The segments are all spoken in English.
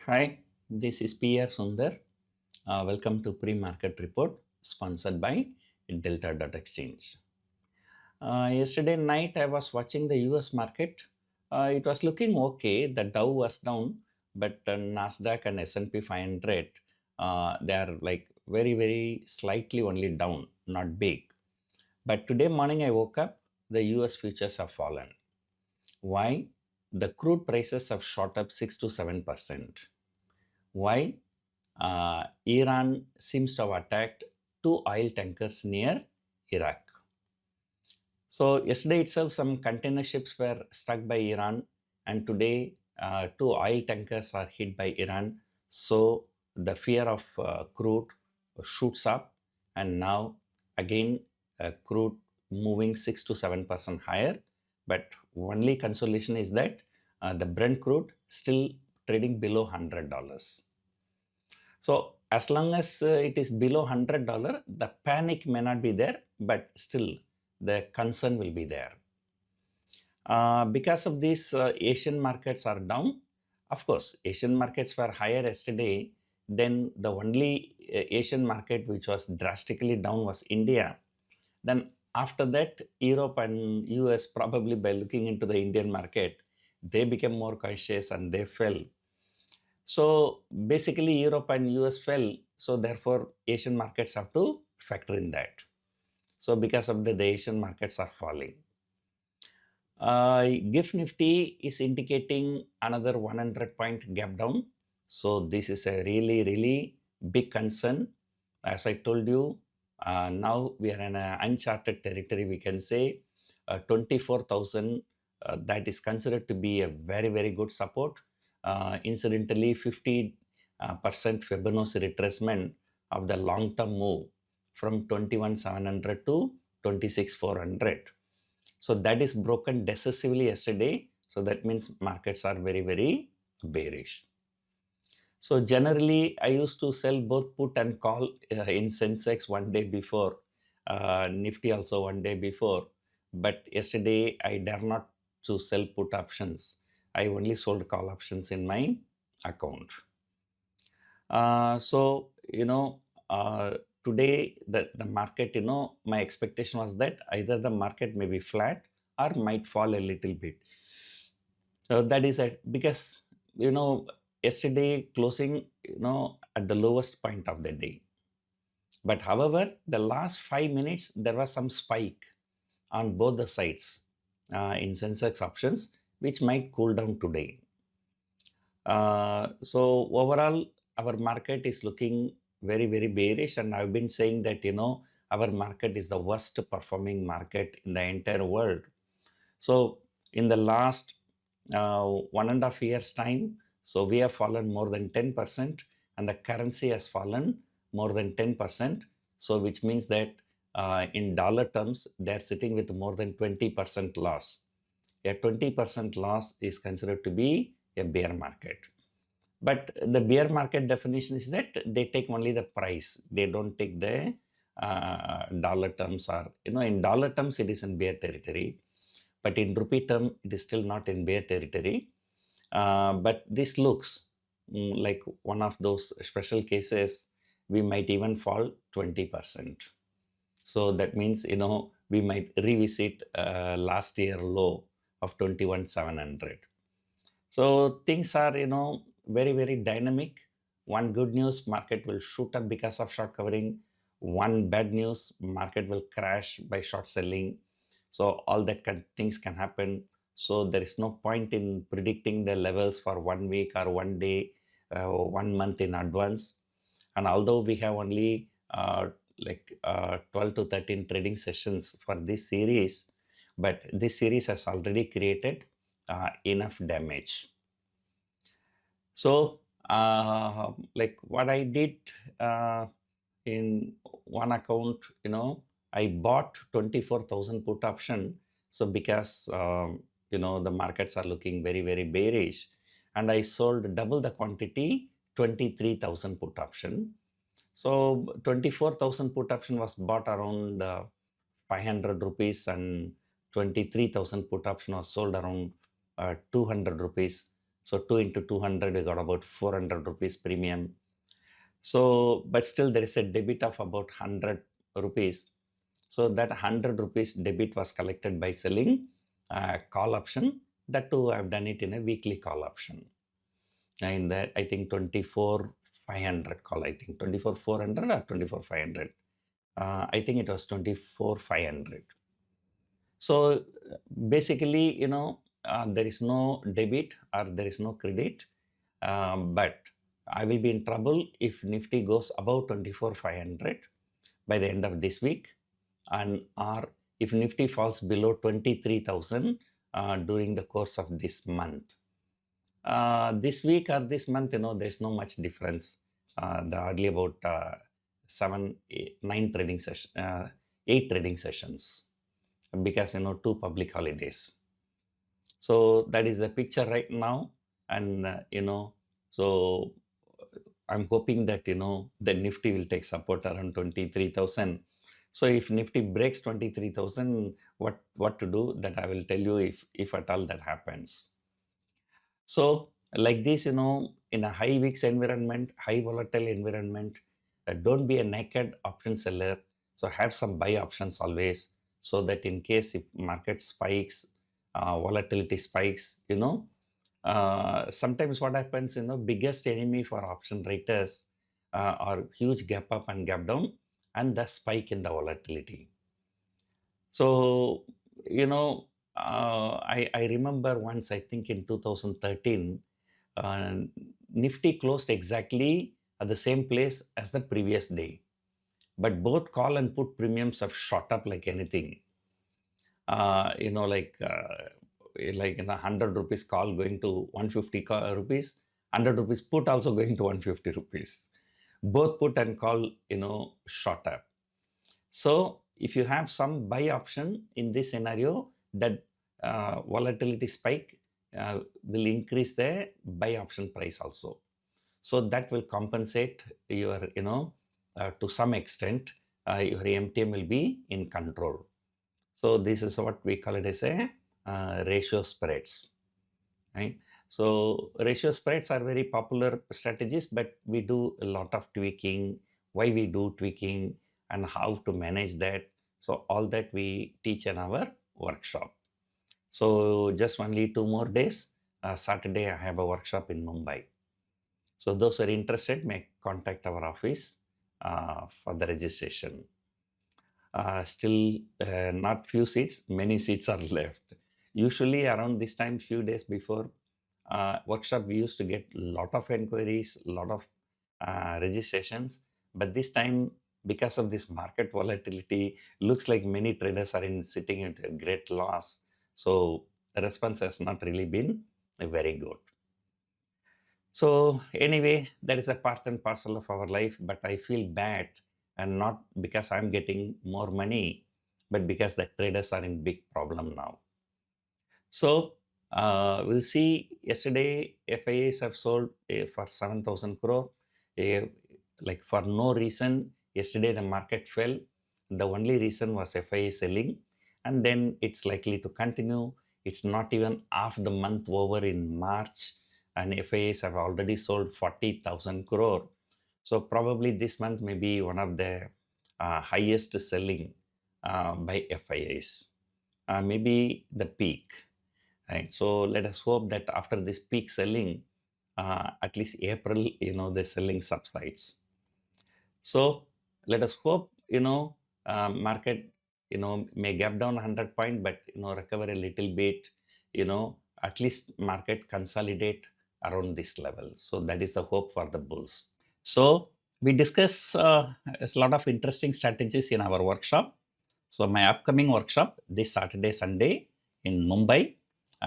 Hi, this is PR Sundar. Welcome to Pre-Market Report sponsored by Delta.Exchange. Yesterday night I was watching the US market. It was looking okay. The Dow was down, but Nasdaq and S&P 500 they are like very slightly only down, not big. But today morning I woke up, the US futures have fallen. Why? The crude prices have shot up 6 to 7%. Why? Iran seems to have attacked two oil tankers near Iraq. So yesterday itself, some container ships were struck by Iran, and today two oil tankers are hit by Iran. So the fear of crude shoots up, and now again crude moving 6 to 7% higher. But only consolation is that the Brent crude still trading below $100. So as long as it is below $100, the panic may not be there, but still the concern will be there. Because of this, Asian markets are down. Of course, Asian markets were higher yesterday. Then the only Asian market which was drastically down was India. Then after that, Europe and US, probably by looking into the Indian market, they became more cautious and they fell. So basically Europe and US fell, so therefore Asian markets have to factor in that. So because of the Asian markets are falling. GIFT Nifty is indicating another 100 point gap down. So this is a really big concern. As I told you, now we are in an uncharted territory, we can say. 24,000, that is considered to be a very good support. Incidentally, 50% Fibonacci retracement of the long-term move from 21,700 to 26,400. So that is broken decisively yesterday. So that means markets are very bearish. So generally, I used to sell both put and call in Sensex one day before, Nifty also one day before. But yesterday, I dare not to sell put options. I only sold call options in my account. Today the market, my expectation was that either the market may be flat or might fall a little bit. So that is because, yesterday closing, at the lowest point of the day. But however, the last 5 minutes, there was some spike on both the sides in Sensex options, which might cool down today. So overall, our market is looking very bearish, and I've been saying that, our market is the worst performing market in the entire world. So in the last 1.5 years time, so we have fallen more than 10%, and the currency has fallen more than 10%. So which means that in dollar terms, they're sitting with more than 20% loss. A 20% loss is considered to be a bear market. But the bear market definition is that they take only the price. They don't take the dollar terms, or, in dollar terms, it is in bear territory. But in rupee term, it is still not in bear territory. But this looks like one of those special cases. We might even fall 20%. So that means, we might revisit last year low of 21,700. So things are, very dynamic. One good news, market will shoot up because of short covering. One bad news, market will crash by short selling. So all that things can happen. So there is no point in predicting the levels for 1 week or 1 day, 1 month in advance. And although we have only 12 to 13 trading sessions for this series, but this series has already created enough damage. So what I did in one account, I bought 24,000 put option. So because, the markets are looking very bearish, and I sold double the quantity, 23,000 put option. So 24,000 put option was bought around 500 rupees, and 23,000 put option was sold around 200 rupees. So 2 into 200, we got about 400 rupees premium. So, but still there is a debit of about 100 rupees. So that 100 rupees debit was collected by selling call option. That too, I've done it in a weekly call option. And that I think 24,500 call, I think 24,400 or 24,500. I think it was 24,500. So basically, there is no debit or there is no credit, but I will be in trouble if Nifty goes above 24,500 by the end of this week, and or if Nifty falls below 23,000 during the course of this month. This week or this month, there's no much difference. There are hardly about 8 trading sessions because, 2 public holidays. So that is the picture right now. And, so I'm hoping that, the Nifty will take support around 23,000. So if Nifty breaks 23,000, what to do, that I will tell you if at all that happens. So like this, in a high VIX environment, high volatile environment, don't be a naked option seller. So have some buy options always, so that in case if market spikes, volatility spikes, sometimes what happens, biggest enemy for option writers are huge gap up and gap down and the spike in the volatility. So, I remember once, I think in 2013, Nifty closed exactly at the same place as the previous day. But both call and put premiums have shot up like anything. Like 100 rupees call going to 150 rupees, 100 rupees put also going to 150 rupees. Both put and call, shot up. So if you have some buy option in this scenario, that volatility spike will increase the buy option price also. So that will compensate your, to some extent, your MTM will be in control. So this is what we call it as a ratio spreads, right? So ratio spreads are very popular strategies, but we do a lot of tweaking. Why we do tweaking and how to manage that. So all that we teach in our workshop. So just only 2 more days. Saturday I have a workshop in Mumbai. So those who are interested may contact our office for the registration. Still not few seats, many seats are left. Usually around this time, few days before workshop, we used to get a lot of inquiries, a lot of registrations. But this time, because of this market volatility, looks like many traders are sitting at a great loss. So the response has not really been very good. So anyway, that is a part and parcel of our life, but I feel bad, and not because I'm getting more money, but because the traders are in big problem now. So we'll see. Yesterday, FIAs have sold for 7,000 crore. Like for no reason, yesterday the market fell. The only reason was FIA selling, and then it's likely to continue. It's not even half the month over in March, and FIAs have already sold 40,000 crore. So probably this month may be one of the highest selling by FIAs. Maybe the peak. Right. So let us hope that after this peak selling, at least April, the selling subsides. So let us hope, market, may gap down 100 point, but, recover a little bit, at least market consolidate around this level. So that is the hope for the bulls. So we discuss a lot of interesting strategies in our workshop. So my upcoming workshop this Saturday, Sunday in Mumbai,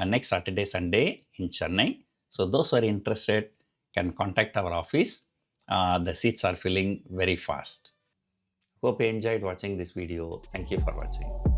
next Saturday, Sunday in Chennai. So those who are interested can contact our office. The seats are filling very fast. Hope you enjoyed watching this video. Thank you for watching.